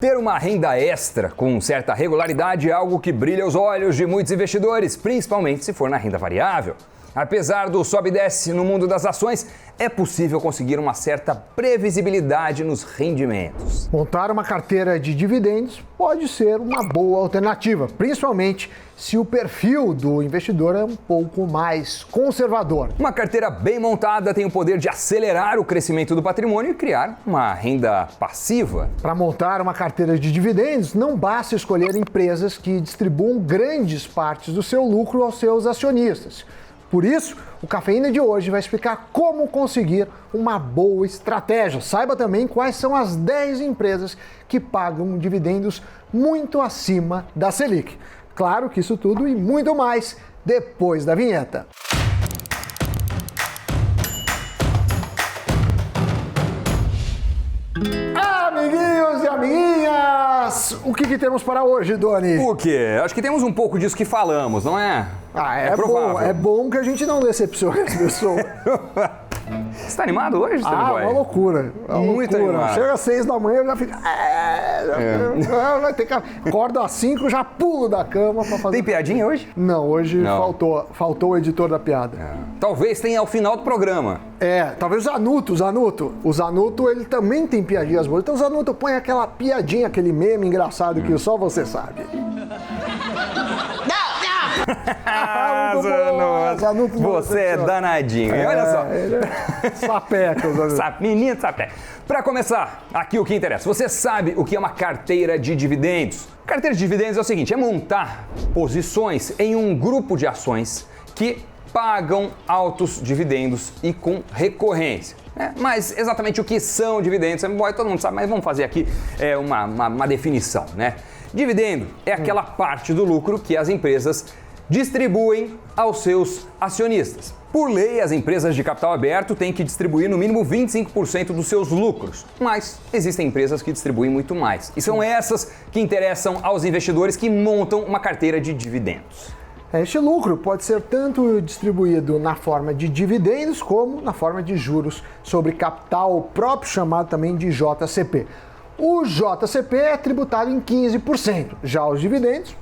Ter uma renda extra com certa regularidade é algo que brilha os olhos de muitos investidores, principalmente se for na renda variável. Apesar do sobe e desce no mundo das ações, é possível conseguir uma certa previsibilidade nos rendimentos. Montar uma carteira de dividendos pode ser uma boa alternativa, principalmente se o perfil do investidor é um pouco mais conservador. Uma carteira bem montada tem o poder de acelerar o crescimento do patrimônio e criar uma renda passiva. Para montar uma carteira de dividendos, não basta escolher empresas que distribuam grandes partes do seu lucro aos seus acionistas. Por isso, o Cafeína de hoje vai explicar como conseguir uma boa estratégia. Saiba também quais são as 10 empresas que pagam dividendos muito acima da Selic. Claro que isso tudo e muito mais depois da vinheta. Amiguinhos e amiguinhas, o que temos para hoje, Doni? O quê? Acho que temos um pouco disso que falamos, não é? É bom, é bom que a gente não decepcione as pessoas. Você tá animado hoje, Stanley Boy? Uma loucura. Muito animado. Chega às 6 da manhã, eu já fico... Vai ter que... Acordo às 5, já pulo da cama pra fazer... Tem piadinha hoje? Não, hoje não. Faltou o editor da piada. Talvez tenha ao final do programa. Talvez o Zanuto. O Zanuto, ele também tem piadinhas boas. Então o Zanuto põe aquela piadinha, aquele meme engraçado que só você sabe. Zanuto, você é danadinho. E olha só. Sapeca, menino de sapeca. Para começar, aqui o que interessa. Você sabe o que é uma carteira de dividendos? Carteira de dividendos é o seguinte, é montar posições em um grupo de ações que pagam altos dividendos e com recorrência. Mas exatamente o que são dividendos? Todo mundo sabe, mas vamos fazer aqui uma definição, né? Dividendo é aquela parte do lucro que as empresas distribuem aos seus acionistas. Por lei, as empresas de capital aberto têm que distribuir no mínimo 25% dos seus lucros, mas existem empresas que distribuem muito mais. E são essas que interessam aos investidores que montam uma carteira de dividendos. Este lucro pode ser tanto distribuído na forma de dividendos como na forma de juros sobre capital próprio, chamado também de JCP. O JCP é tributado em 15%, já os dividendos,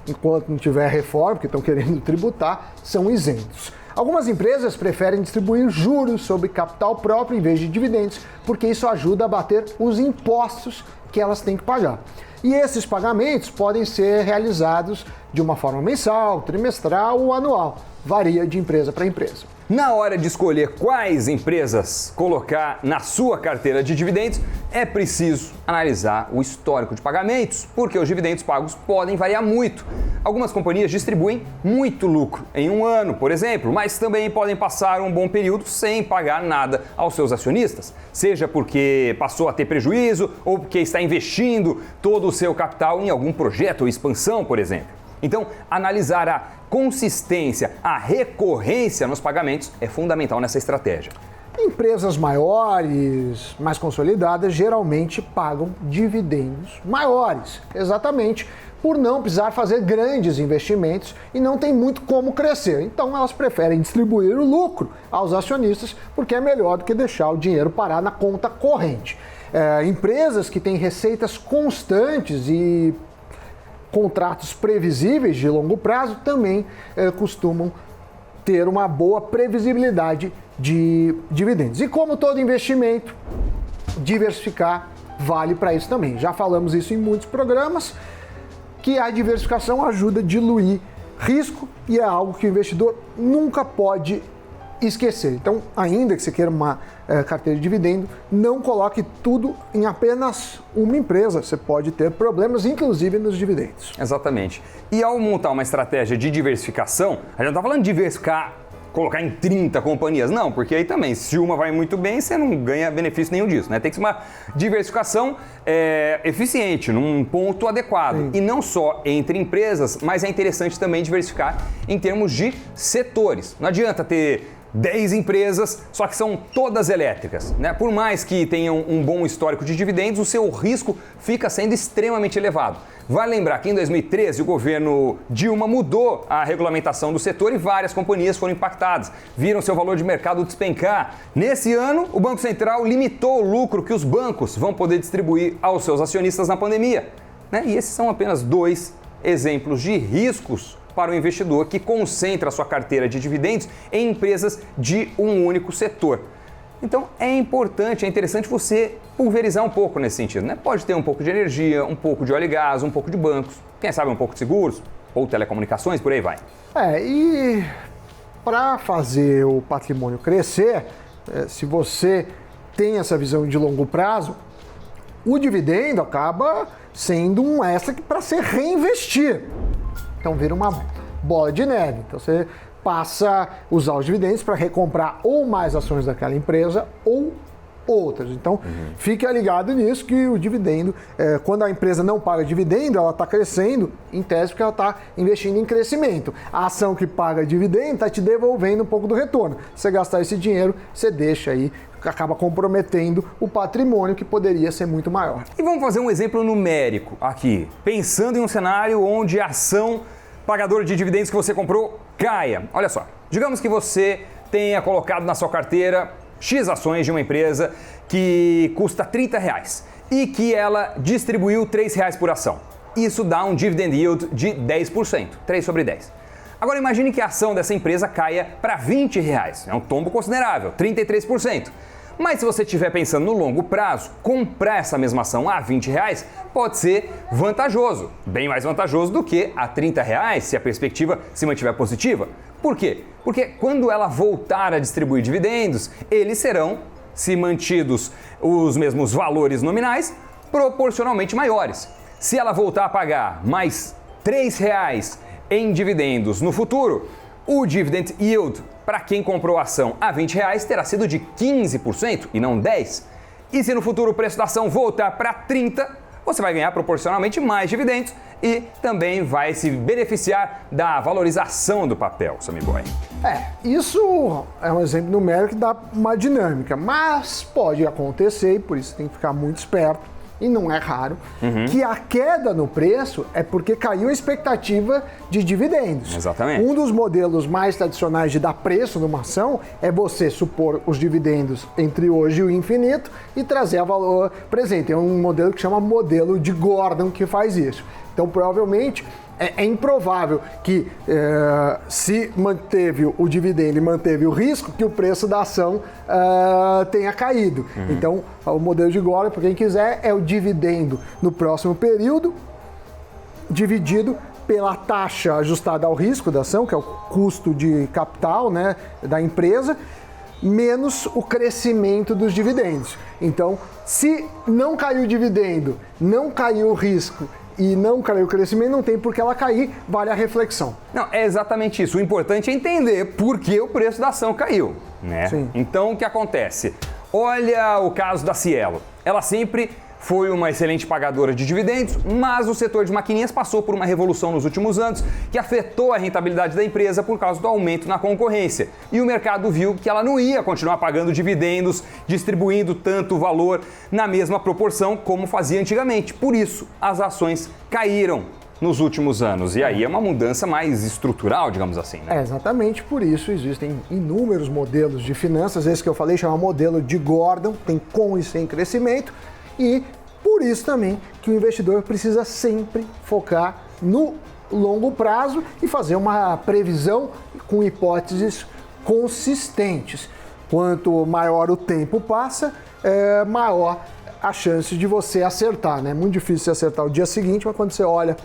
enquanto não tiver reforma, porque estão querendo tributar, são isentos. Algumas empresas preferem distribuir juros sobre capital próprio em vez de dividendos, porque isso ajuda a bater os impostos que elas têm que pagar. E esses pagamentos podem ser realizados de uma forma mensal, trimestral ou anual. Varia de empresa para empresa. Na hora de escolher quais empresas colocar na sua carteira de dividendos, é preciso analisar o histórico de pagamentos, porque os dividendos pagos podem variar muito. Algumas companhias distribuem muito lucro em um ano, por exemplo, mas também podem passar um bom período sem pagar nada aos seus acionistas, seja porque passou a ter prejuízo ou porque está investindo todo o seu capital em algum projeto ou expansão, por exemplo. Então, analisar a consistência, a recorrência nos pagamentos é fundamental nessa estratégia. Empresas maiores, mais consolidadas, geralmente pagam dividendos maiores, exatamente por não precisar fazer grandes investimentos e não tem muito como crescer. Então, elas preferem distribuir o lucro aos acionistas porque é melhor do que deixar o dinheiro parar na conta corrente. Empresas que têm receitas constantes e contratos previsíveis de longo prazo também costumam ter uma boa previsibilidade de dividendos. E como todo investimento, diversificar vale para isso também. Já falamos isso em muitos programas, que a diversificação ajuda a diluir risco e é algo que o investidor nunca pode esquecer. Então, ainda que você queira uma carteira de dividendo, não coloque tudo em apenas uma empresa. Você pode ter problemas, inclusive nos dividendos. Exatamente. E ao montar uma estratégia de diversificação, a gente não está falando de diversificar, colocar em 30 companhias. Não, porque aí também, se uma vai muito bem, você não ganha benefício nenhum disso, né? Tem que ser uma diversificação eficiente, num ponto adequado. Sim. E não só entre empresas, mas é interessante também diversificar em termos de setores. Não adianta ter 10 empresas, só que são todas elétricas, né? Por mais que tenham um bom histórico de dividendos, o seu risco fica sendo extremamente elevado. Vale lembrar que em 2013 o governo Dilma mudou a regulamentação do setor e várias companhias foram impactadas, viram seu valor de mercado despencar. Nesse ano, o Banco Central limitou o lucro que os bancos vão poder distribuir aos seus acionistas na pandemia, né? E esses são apenas 2 exemplos de riscos para o investidor que concentra a sua carteira de dividendos em empresas de um único setor. Então é importante, é interessante você pulverizar um pouco nesse sentido, né? Pode ter um pouco de energia, um pouco de óleo e gás, um pouco de bancos, quem sabe um pouco de seguros ou telecomunicações, por aí vai. E para fazer o patrimônio crescer, se você tem essa visão de longo prazo, o dividendo acaba sendo um extra para se reinvestir. Então vira uma bola de neve. Então você passa a usar os dividendos para recomprar ou mais ações daquela empresa ou outras. Então fica ligado nisso que o dividendo, quando a empresa não paga dividendo, ela está crescendo, em tese, porque ela está investindo em crescimento. A ação que paga dividendo está te devolvendo um pouco do retorno. Se você gastar esse dinheiro, você deixa aí, acaba comprometendo o patrimônio que poderia ser muito maior. E vamos fazer um exemplo numérico aqui, pensando em um cenário onde a ação pagadora de dividendos que você comprou caia. Olha só, digamos que você tenha colocado na sua carteira X ações de uma empresa que custa R$30 e que ela distribuiu R$3 por ação. Isso dá um dividend yield de 10%, 3 sobre 10. Agora imagine que a ação dessa empresa caia para R$20. É um tombo considerável, 33%. Mas se você estiver pensando no longo prazo, comprar essa mesma ação a R$20 pode ser vantajoso, bem mais vantajoso do que a R$30 se a perspectiva se mantiver positiva. Por quê? Porque quando ela voltar a distribuir dividendos, eles serão, se mantidos os mesmos valores nominais, proporcionalmente maiores. Se ela voltar a pagar mais R$3 em dividendos no futuro, o dividend yield para quem comprou a ação a R$20 terá sido de 15% e não 10%. E se no futuro o preço da ação voltar para 30%, você vai ganhar proporcionalmente mais dividendos e também vai se beneficiar da valorização do papel, Sammy Boy. Isso é um exemplo numérico que dá uma dinâmica, mas pode acontecer, e por isso tem que ficar muito esperto, e não é raro, que a queda no preço é porque caiu a expectativa de dividendos. Exatamente. Um dos modelos mais tradicionais de dar preço numa ação é você supor os dividendos entre hoje e o infinito e trazer a valor presente. É um modelo que chama modelo de Gordon que faz isso. Então, provavelmente, é improvável que, se manteve o dividendo e manteve o risco, que o preço da ação tenha caído. Então, o modelo de Gordon, para quem quiser, é o dividendo no próximo período, dividido pela taxa ajustada ao risco da ação, que é o custo de capital, né, da empresa, menos o crescimento dos dividendos. Então, se não caiu o dividendo, não caiu o risco, e não caiu o crescimento, não tem por que ela cair, vale a reflexão. Não, é exatamente isso. O importante é entender por que o preço da ação caiu, né? Sim. Então, o que acontece? Olha o caso da Cielo. Ela sempre foi uma excelente pagadora de dividendos, mas o setor de maquininhas passou por uma revolução nos últimos anos que afetou a rentabilidade da empresa por causa do aumento na concorrência. E o mercado viu que ela não ia continuar pagando dividendos, distribuindo tanto valor na mesma proporção como fazia antigamente. Por isso, as ações caíram nos últimos anos. E aí é uma mudança mais estrutural, digamos assim, né? Exatamente por isso existem inúmeros modelos de finanças. Esse que eu falei chama modelo de Gordon, tem com e sem crescimento. E por isso também que o investidor precisa sempre focar no longo prazo e fazer uma previsão com hipóteses consistentes. Quanto maior o tempo passa, maior a chance de você acertar, né? É muito difícil você acertar o dia seguinte, mas quando você olha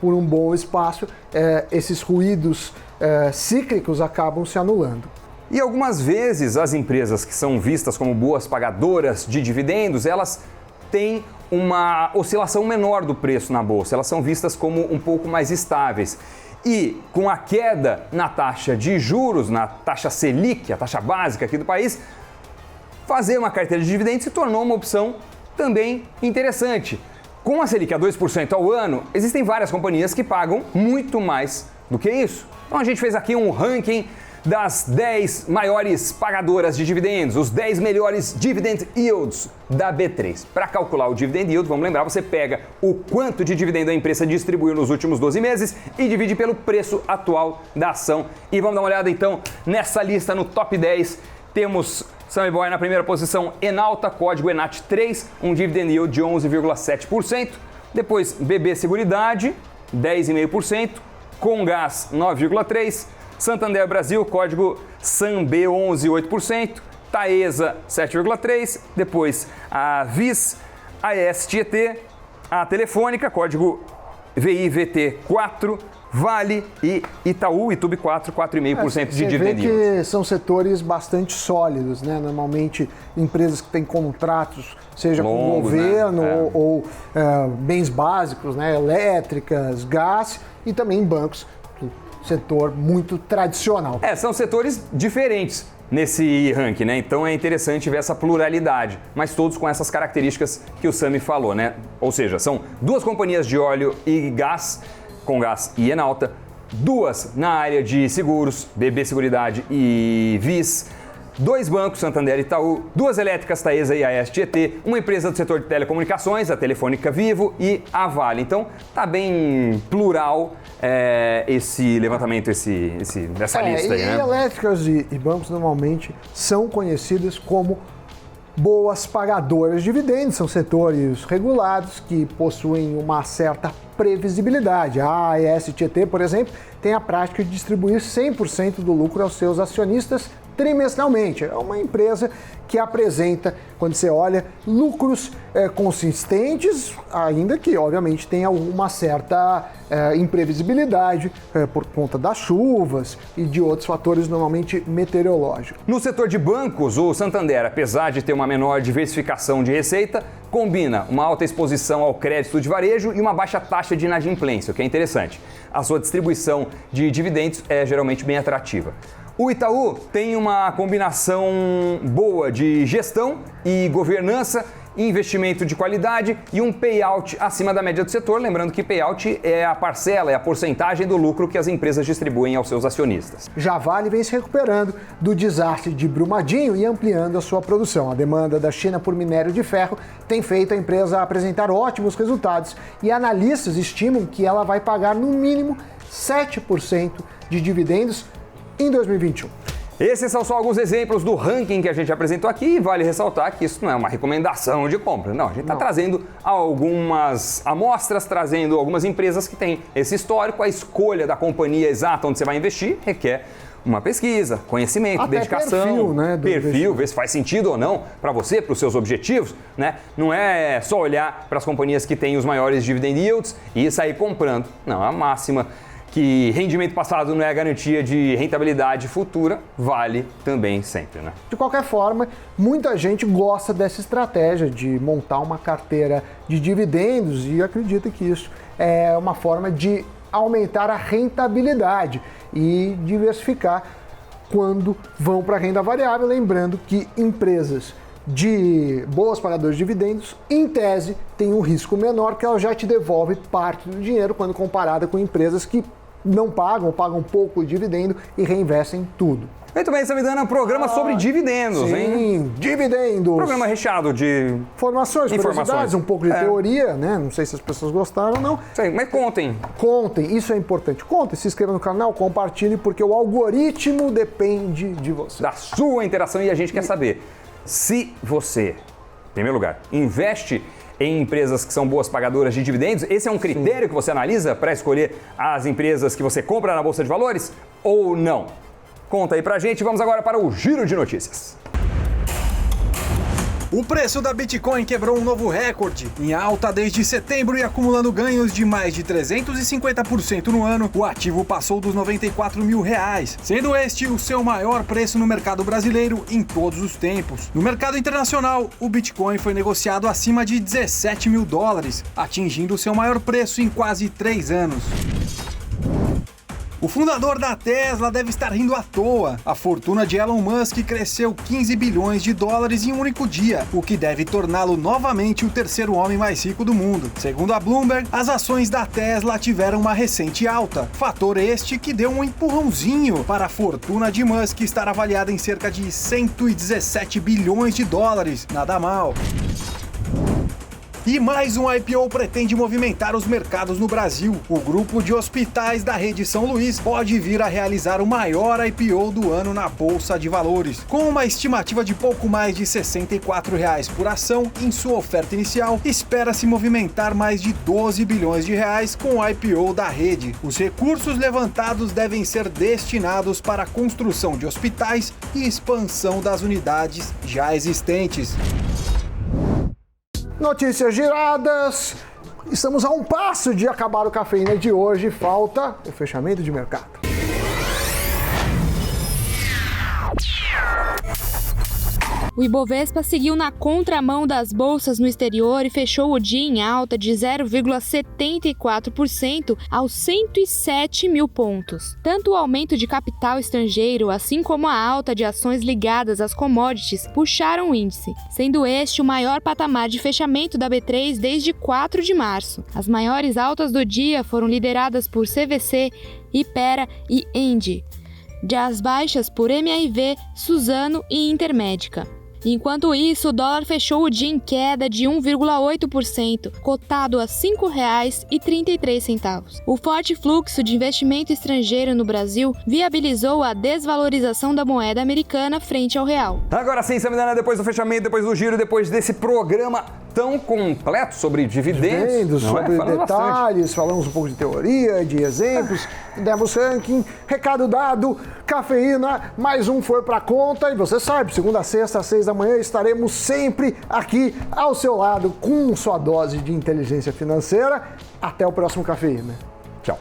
por um bom espaço, esses ruídos cíclicos acabam se anulando. E algumas vezes as empresas que são vistas como boas pagadoras de dividendos, elas têm uma oscilação menor do preço na bolsa, elas são vistas como um pouco mais estáveis. E com a queda na taxa de juros, na taxa Selic, a taxa básica aqui do país, fazer uma carteira de dividendos se tornou uma opção também interessante. Com a Selic a 2% ao ano, existem várias companhias que pagam muito mais do que isso. Então a gente fez aqui um ranking das 10 maiores pagadoras de dividendos, os 10 melhores dividend yields da B3. Para calcular o dividend yield, vamos lembrar, você pega o quanto de dividendo a empresa distribuiu nos últimos 12 meses e divide pelo preço atual da ação. E vamos dar uma olhada então nessa lista no top 10. Temos Sammy Boy na primeira posição, Enalta, código ENAT3, um dividend yield de 11,7%. Depois BB Seguridade, 10,5%. Comgás, 9,3%. Santander Brasil, código SAMB 11,8%, Taesa 7,3%, depois a Vis, a ES Tietê, a Telefônica, código VIVT 4%, Vale e Itaú, Itube 4,5% de dividend yield. Você vê que são setores bastante sólidos, né? Normalmente empresas que têm contratos, seja com o governo, né? ou bens básicos, né? Elétricas, gás e também bancos. Setor muito tradicional. São setores diferentes nesse ranking, né? Então é interessante ver essa pluralidade, mas todos com essas características que o Sami falou, né? Ou seja, são duas companhias de óleo e gás, Comgás e Enalta, duas na área de seguros, BB Seguridade e Vis, dois bancos, Santander e Itaú, duas elétricas, Taesa e AES Tietê, uma empresa do setor de telecomunicações, a Telefônica Vivo e a Vale. Então tá bem plural esse levantamento, dessa lista aí, né? E elétricas e bancos normalmente são conhecidas como boas pagadoras de dividendos, são setores regulados que possuem uma certa previsibilidade. A AES Tietê, por exemplo, tem a prática de distribuir 100% do lucro aos seus acionistas trimestralmente. É uma empresa que apresenta, quando você olha, lucros consistentes, ainda que, obviamente, tenha uma certa imprevisibilidade por conta das chuvas e de outros fatores normalmente meteorológicos. No setor de bancos, o Santander, apesar de ter uma menor diversificação de receita, combina uma alta exposição ao crédito de varejo e uma baixa taxa de inadimplência, o que é interessante. A sua distribuição de dividendos é geralmente bem atrativa. O Itaú tem uma combinação boa de gestão e governança, investimento de qualidade e um payout acima da média do setor. Lembrando que payout é a parcela, é a porcentagem do lucro que as empresas distribuem aos seus acionistas. Já a Vale vem se recuperando do desastre de Brumadinho e ampliando a sua produção. A demanda da China por minério de ferro tem feito a empresa apresentar ótimos resultados e analistas estimam que ela vai pagar no mínimo 7% de dividendos em 2021. Esses são só alguns exemplos do ranking que a gente apresentou aqui e vale ressaltar que isso não é uma recomendação de compra. Não, a gente está trazendo algumas amostras, trazendo algumas empresas que têm esse histórico. A escolha da companhia exata onde você vai investir requer uma pesquisa, conhecimento, até dedicação, perfil, ver se faz sentido ou não para você, para os seus objetivos, né? Não é só olhar para as companhias que têm os maiores dividend yields e sair comprando. Não, a máxima que rendimento passado não é a garantia de rentabilidade futura, vale também sempre, né? De qualquer forma, muita gente gosta dessa estratégia de montar uma carteira de dividendos e acredita que isso é uma forma de aumentar a rentabilidade e diversificar quando vão para a renda variável, lembrando que empresas de boas pagadoras de dividendos, em tese, tem um risco menor, que ela já te devolve parte do dinheiro quando comparada com empresas que não pagam, pagam pouco dividendo e reinvestem tudo. Muito bem, Samidana, um programa sobre dividendos, sim, hein? Sim, dividendos. Programa recheado de informações, um pouco de teoria, né? Não sei se as pessoas gostaram ou não. Sim, mas contem. Contem, isso é importante. Contem, se inscreva no canal, compartilhe, porque o algoritmo depende de você. Da sua interação e a gente quer saber se você, em primeiro lugar, investe em empresas que são boas pagadoras de dividendos. Esse é um critério que você analisa para escolher as empresas que você compra na Bolsa de Valores ou não? Conta aí pra gente. Vamos agora para o Giro de Notícias. O preço da Bitcoin quebrou um novo recorde. Em alta desde setembro e acumulando ganhos de mais de 350% no ano, o ativo passou dos R$94 mil, sendo este o seu maior preço no mercado brasileiro em todos os tempos. No mercado internacional, o Bitcoin foi negociado acima de $17 mil, atingindo o seu maior preço em quase 3 anos. O fundador da Tesla deve estar rindo à toa. A fortuna de Elon Musk cresceu 15 bilhões de dólares em um único dia, o que deve torná-lo novamente o terceiro homem mais rico do mundo. Segundo a Bloomberg, as ações da Tesla tiveram uma recente alta. Fator este que deu um empurrãozinho para a fortuna de Musk estar avaliada em cerca de 117 bilhões de dólares. Nada mal. E mais um IPO pretende movimentar os mercados no Brasil. O grupo de hospitais da rede São Luís pode vir a realizar o maior IPO do ano na Bolsa de Valores. Com uma estimativa de pouco mais de R$ 64 por ação em sua oferta inicial, espera-se movimentar mais de 12 bilhões de reais com o IPO da rede. Os recursos levantados devem ser destinados para a construção de hospitais e expansão das unidades já existentes. Notícias giradas. Estamos a um passo de acabar o Cafeína de hoje. Falta o fechamento de mercado. O Ibovespa seguiu na contramão das bolsas no exterior e fechou o dia em alta de 0,74% aos 107 mil pontos. Tanto o aumento de capital estrangeiro, assim como a alta de ações ligadas às commodities, puxaram o índice, sendo este o maior patamar de fechamento da B3 desde 4 de março. As maiores altas do dia foram lideradas por CVC, Hypera e Engie. Já as baixas por MRV, Suzano e Intermédica. Enquanto isso, o dólar fechou o dia em queda de 1,8%, cotado a R$ 5,33. O forte fluxo de investimento estrangeiro no Brasil viabilizou a desvalorização da moeda americana frente ao real. Agora sim, Samidana, depois do fechamento, depois do giro, depois desse programa tão completo sobre dividendos, sobre detalhes, falamos um pouco de teoria, de exemplos, demos ranking, recado dado, Cafeína, mais um foi pra conta e você sabe, segunda a sexta às 6 da manhã estaremos sempre aqui ao seu lado com sua dose de inteligência financeira. Até o próximo Cafeína. Tchau.